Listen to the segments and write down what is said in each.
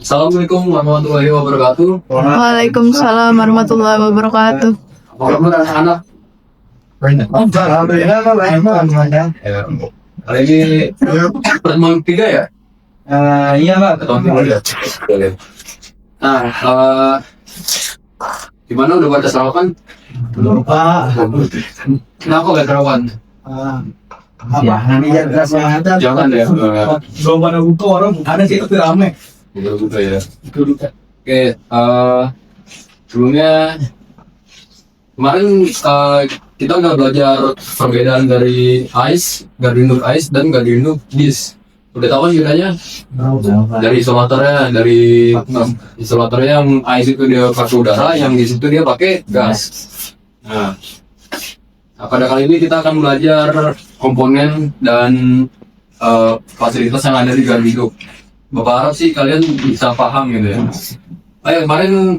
Assalamualaikum warahmatullahi wabarakatuh. Waalaikumsalam warahmatullahi wabarakatuh. Apa kabar anak-anak? Kali ini pertemuan ketiga ya? Iya Pak. Pertemuan ketiga. Nah, gimana udah pada sarapan? Belum Pak. Kenapa gak sarapan? Nanti ya ada. Jangan ya. Belum pada buka orang ada sih tapi rame. Udah buka ya. Oke, sebelumnya kemarin kita udah belajar perbedaan dari ice, Gardiner ice dan Gardiner disk. Udah tahu kan bedanya? Dari isolatornya yang ice itu dia pakai udara, yang disk itu dia pakai gas. Nah, pada kali ini kita akan belajar komponen dan fasilitas yang ada di Gardiner. Bapak harap sih kalian bisa paham gitu ya. Kemarin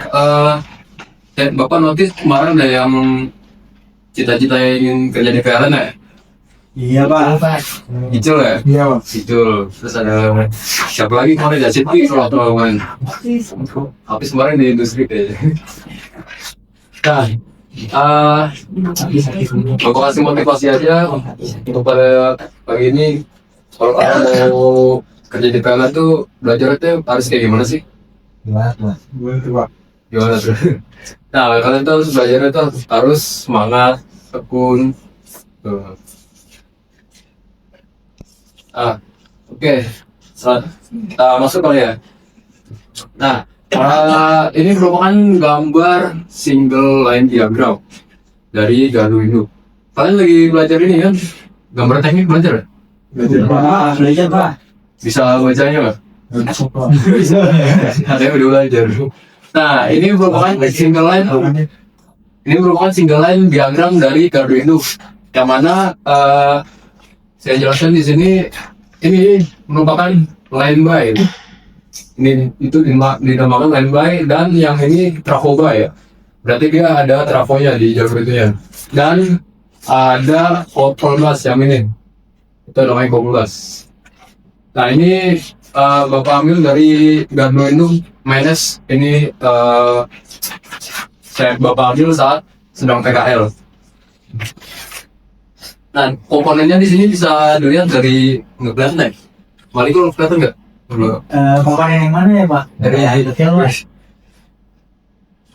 Bapak notice kemarin ada yang cita-cita ingin kerja di PLN ya? Iya Pak. Icul ya? Iya Pak. Icul. Terus ada siapa lagi kemarin ya? Siti kalau kemarin. Habis kemarin di industri kayaknya. Nah, Bapak kasih motivasi aja untuk pada pagi ini. Kalau mau kerja di PLN tuh belajarnya harus kayak gimana sih? Gimana Pak? Gimana tuh? Nah, kalian tuh harus belajarnya tuh harus semangat, tekun. Tuh. Oke. Kita masuk kali ya. Nah, ini merupakan gambar single line diagram dari Arduino. Kalian lagi belajar ini kan? Gambar teknik belajar ya? Belajar Pak. Bisa bacanya nggak? Bisa. Ada yang udah belajar. Nah, ini merupakan single line diagram dari Arduino. Yang mana saya jelaskan di sini, ini merupakan line by. Ini itu dinamakan line by, dan yang ini trafo by ya. Berarti dia ada trafonya di jalur itu ya. Dan ada kompulgas yang ini. Itu namanya kompulgas. Nah, ini Bapak ambil dari Arduino minus ini Bapak ambil saat sedang PKL. Nah, komponennya di sini bisa dilihat dari kelihatan ya. Mali kalau kelihatan nggak? Komponen yang mana ya Pak? Dari detail Mas.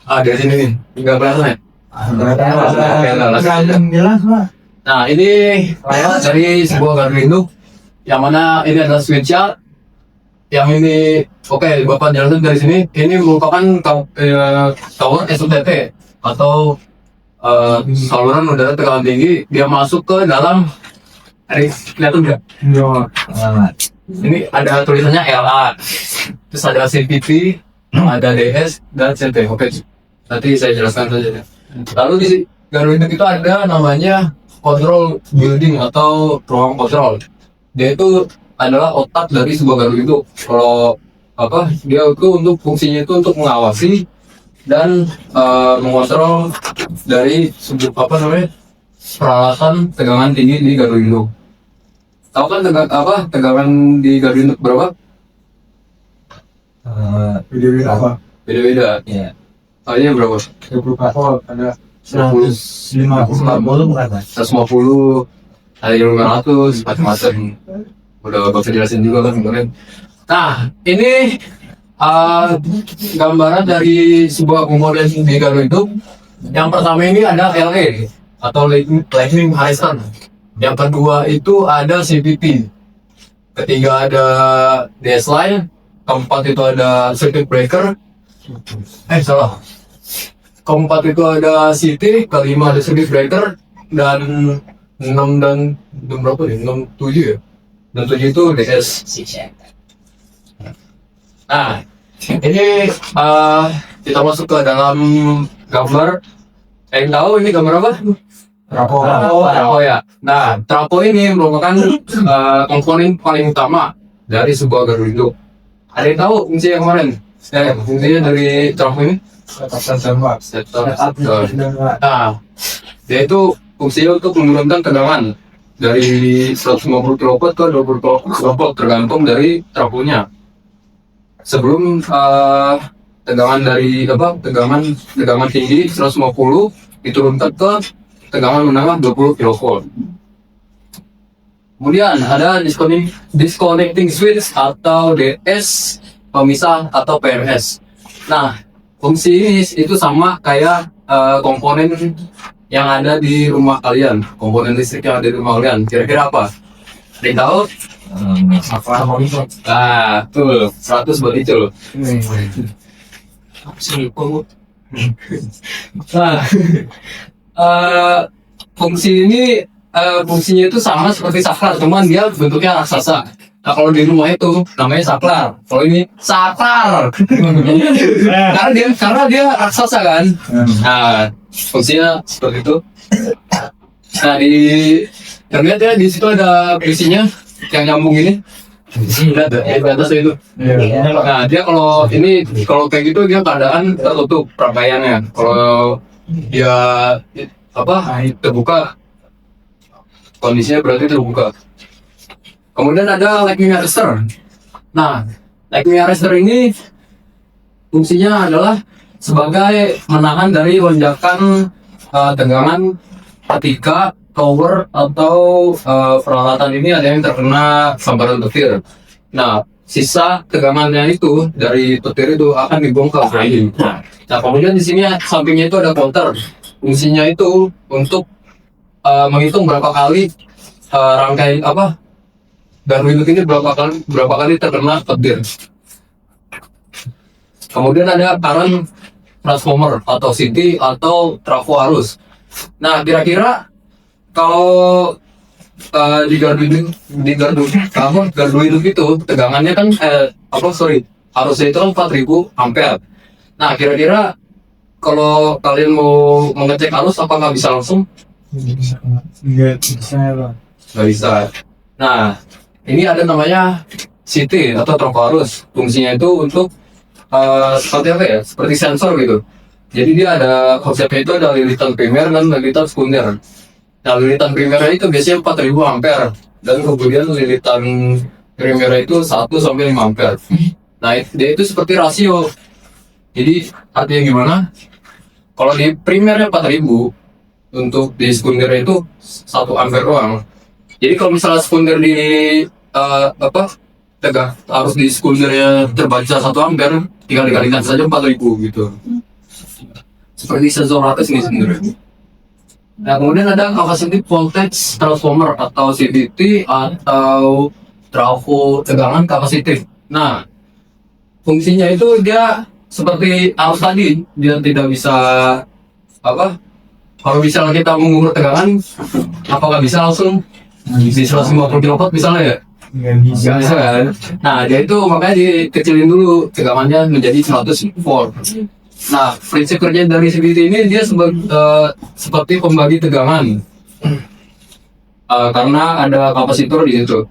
Dari sini nih, nggak kelihatan ya? Random jelas Pak. Nah, ini dari sebuah Arduino yang mana ini adalah switch-nya. Yang ini, oke, Bapak jelaskan dari sini. Ini merupakan tower SOTT atau saluran udara tekanan tinggi. Dia masuk ke dalam, kelihatan nggak? Ini ada tulisannya LA, terus ada CPP, ada DS, dan CT. Oke, nanti saya jelaskan saja. Lalu di Arduino itu ada namanya control building atau ruang kontrol. Dia itu adalah otak dari sebuah Arduino. Kalau dia itu untuk fungsinya itu untuk mengawasi dan mengontrol dari sebuah peralatan tegangan tinggi di Arduino. Tahu kan tegangan di Arduino berapa? Beda-beda apa? Beda-beda. Iya. Ini berapa? 24 volt ada 150 bukan Mas? 150, ada yang 500, macam-macam. Udah Bapak jelasin juga kan kemarin. Nah, ini gambaran dari sebuah komponen di Arduino. Yang pertama ini ada LE atau Lightning Horizon. Yang kedua itu ada CPP. Ketiga ada DS line. Keempat itu ada circuit breaker. Salah. Keempat itu ada CT. Kelima ada circuit breaker. Dan 6 dan berapa nih? 6, 7 ya? Dan 7 itu DS. Nah, ini kita masuk ke dalam gambar. Yang tahu ini gambar apa? Trafo ya. Nah, trafo ini merupakan komponen paling utama dari sebuah Arduino. Ada yang tahu fungsi yang kemarin? Fungsinya dari trafo ini? Setup. Nah, dia itu fungsinya untuk menurunkan tegangan dari 150 kV ke 20 kV tergantung dari trafonya. sebelum tegangan dari tegangan tinggi 150 diturunkan ke tegangan menengah 20 kV. Kemudian ada disconnecting switch atau DS, pemisah atau PMS. Nah, fungsi ini itu sama kayak komponen yang ada di rumah kalian, komponen listrik yang ada di rumah kalian. Kira-kira apa? Ada yang tahu? Ah, tuh 100 buat itu loh. Nah, fungsinya itu sama seperti saklar, cuman dia bentuknya raksasa. Nah, kalau di rumah itu namanya saklar. Kalau ini saklar, karena dia raksasa kan. Nah, fungsinya seperti itu. Nah, terlihat ya di situ ada besinya yang nyambung ini. Lihat di atas itu. Nah, dia kalau kayak gitu dia keadaan tertutup rangkaiannya. Kalau dia terbuka, kondisinya berarti terbuka. Kemudian ada lightning arrestor. Nah, lightning arrestor ini fungsinya adalah sebagai menahan dari lonjakan tegangan ketika tower atau peralatan ini ada yang terkena sambaran petir. Nah, sisa tegangannya itu dari petir itu akan dibongkar. Nah, kemudian di sini sampingnya itu ada counter. Fungsinya itu untuk menghitung berapa kali rangkaian gardu induk ini berapa kali terkena petir. Kemudian ada current transformer atau CT atau trafo arus. Nah, kira-kira kalau di gardu induk itu tegangannya kan arusnya itu kan 4000 ampere. Nah, kira-kira kalau kalian mau mengecek arus apakah bisa langsung? Nggak bisa. Nah, ini ada namanya CT atau trafo arus. Fungsinya itu untuk seperti apa ya? Seperti sensor gitu. Jadi dia ada konsepnya itu ada lilitan primer dan lilitan sekunder. Nah, lilitan primernya itu biasanya 4000 ampere dan kemudian lilitan primernya itu 1 sampai 5 ampere. Nah, dia itu seperti rasio. Jadi artinya gimana? Kalau di primernya 4000, untuk di sekundernya itu 1 ampere doang. Jadi kalau misalnya sekunder di harus di sekundernya terbaca 1 ampere, tinggal dikalikan saja 4000 gitu. Seperti sensor atas ini sebenarnya. Nah, kemudian ada capacitive voltage transformer atau CVT atau trafo tegangan kapasitif. Nah, fungsinya itu dia seperti arus tadi, dia tidak bisa kalau misalnya kita mengukur tegangan, apakah bisa langsung di 150 kV misalnya ya? Nggak bisa. Nggak bisa kan? Nah, dia itu makanya dikecilin dulu tegangannya menjadi 100 volt. Nah, prinsip kerja dari CVT ini dia seperti pembagi tegangan karena ada kapasitor di situ.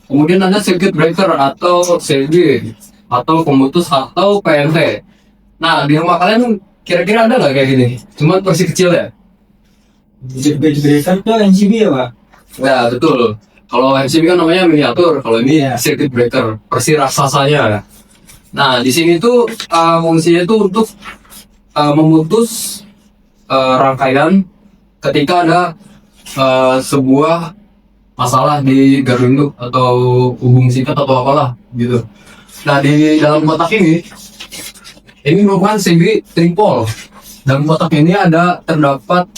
Kemudian ada circuit breaker atau CB atau pemutus atau PNT. Nah, di rumah kalian kira-kira ada nggak kayak gini? Cuma versi kecil ya? Circuit breaker tuh NCB ya, Pak? Nah, betul. Kalau MCB kan namanya miniatur, kalau ini circuit breaker, versi raksasanya. Nah, di sini tuh fungsinya tuh untuk memutus rangkaian ketika ada sebuah masalah di gardu induk atau hubung singkat atau apalah gitu. Nah, di dalam kotak ini merupakan CB tripol. Dalam kotak ini terdapat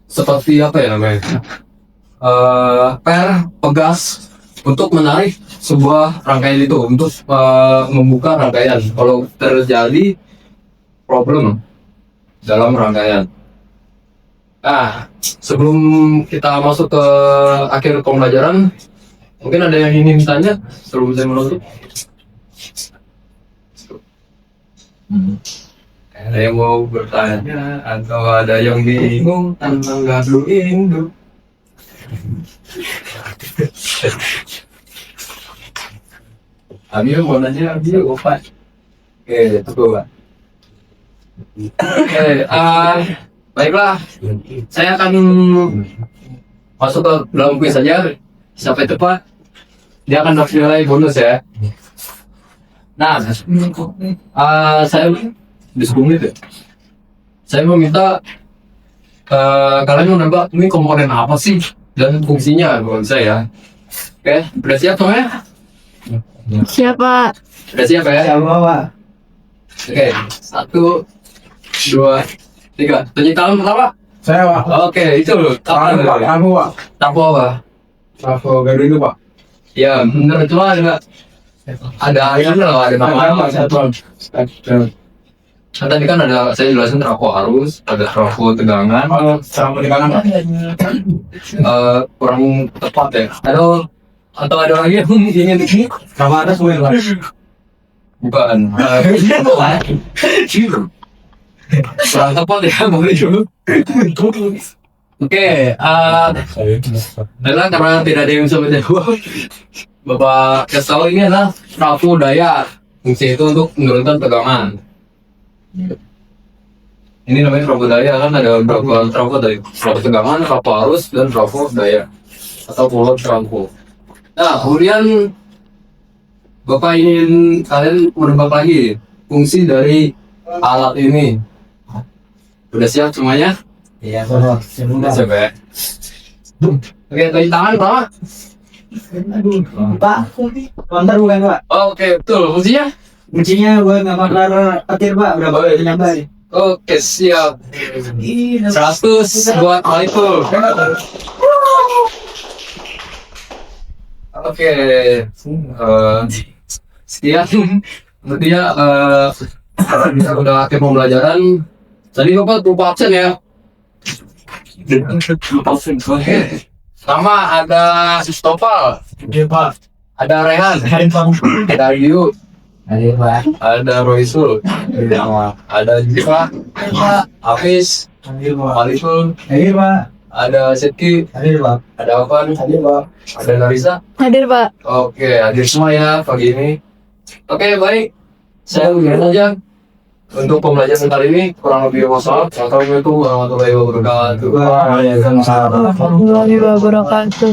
seperti apa ya namanya? Pegas untuk menarik sebuah rangkaian itu, untuk membuka rangkaian kalau terjadi problem dalam rangkaian. Nah, sebelum kita masuk ke akhir pembelajaran, mungkin ada yang ingin tanya sebelum saya menutup? Ada yang mau bertanya atau ada yang bingung tentang gardu induk? Abi mau nanya, Abi Pak. Oke, itu Pak. Oke, baiklah. Saya akan masuk ke dalam kuis saja. Sampai tepat. dia akan dapat nilai bonus ya. Nah, saya di 10 menit ya. Saya meminta kalian menebak ini komponen apa sih dan fungsinya buat saya. Oke, udah siap semuanya? Siapa? Udah siap ya? Siapa, Pak? Oke, 1, 2, 3. Tanya tangan pertama. Saya, Pak. Oke, itu loh. Tangan, Pak. Kamu, Pak. Tapo apa? Safo Garuda, Pak. Ya, bener cuma ada ini loh, ada nama. Satu. Kan tadi kan ada saya jelasin trafo arus, ada trafo tegangan. Sama di kanan, Pak. Kurang tepat ya. Atau ada lagi yang ingin ini? Sama atas gue, Pak. Bukan. Kurang tepat ya, boleh dulu. Oke, karena tidak ada yang bisa menjawab, Bapak kesal ini adalah trafo daya. Fungsi itu untuk menurunkan tegangan. Ini namanya trafo daya, kan ada beberapa trafo daya, trafo tegangan, trafo arus, dan trafo daya atau pulau trafo. Nah, kemudian Bapak ingin kalian menebak lagi fungsi dari alat ini. Udah siap semuanya? Iya, Pak. Udah siap ya? Oke, tadi tangan Pak. Pak, konter bukan, Pak? Oke, betul. Fungsinya? Kuncinya buat ngebakar petir, Pak. Berapa kali nyampe? Oke, siap. 100 buat hal itu. Oke, sekian untuk dia udah akhir pembelajaran. Tadi Bapak lupa absen ya. Sama ada Stopal, Iya, Pak. ada Rehan, Hari, Pak. ada Yu, Hari, Pak. ada Roysul, ada Jiva, Hafiz, Hari, Pak. Malikul, Hari, Pak. ada Setki, Hari, Pak. ada Afan, Hari, Pak. ada Narisa. Hadir, Pak. Oke, hadir semua ya pagi ini. Oke, baik. Saya udah saja untuk pembelajaran kali ini. Kurang lebih wassalam. Assalamualaikum warahmatullahi wabarakatuh. Waalaikumsalam. Warahmatullahi wabarakatuh.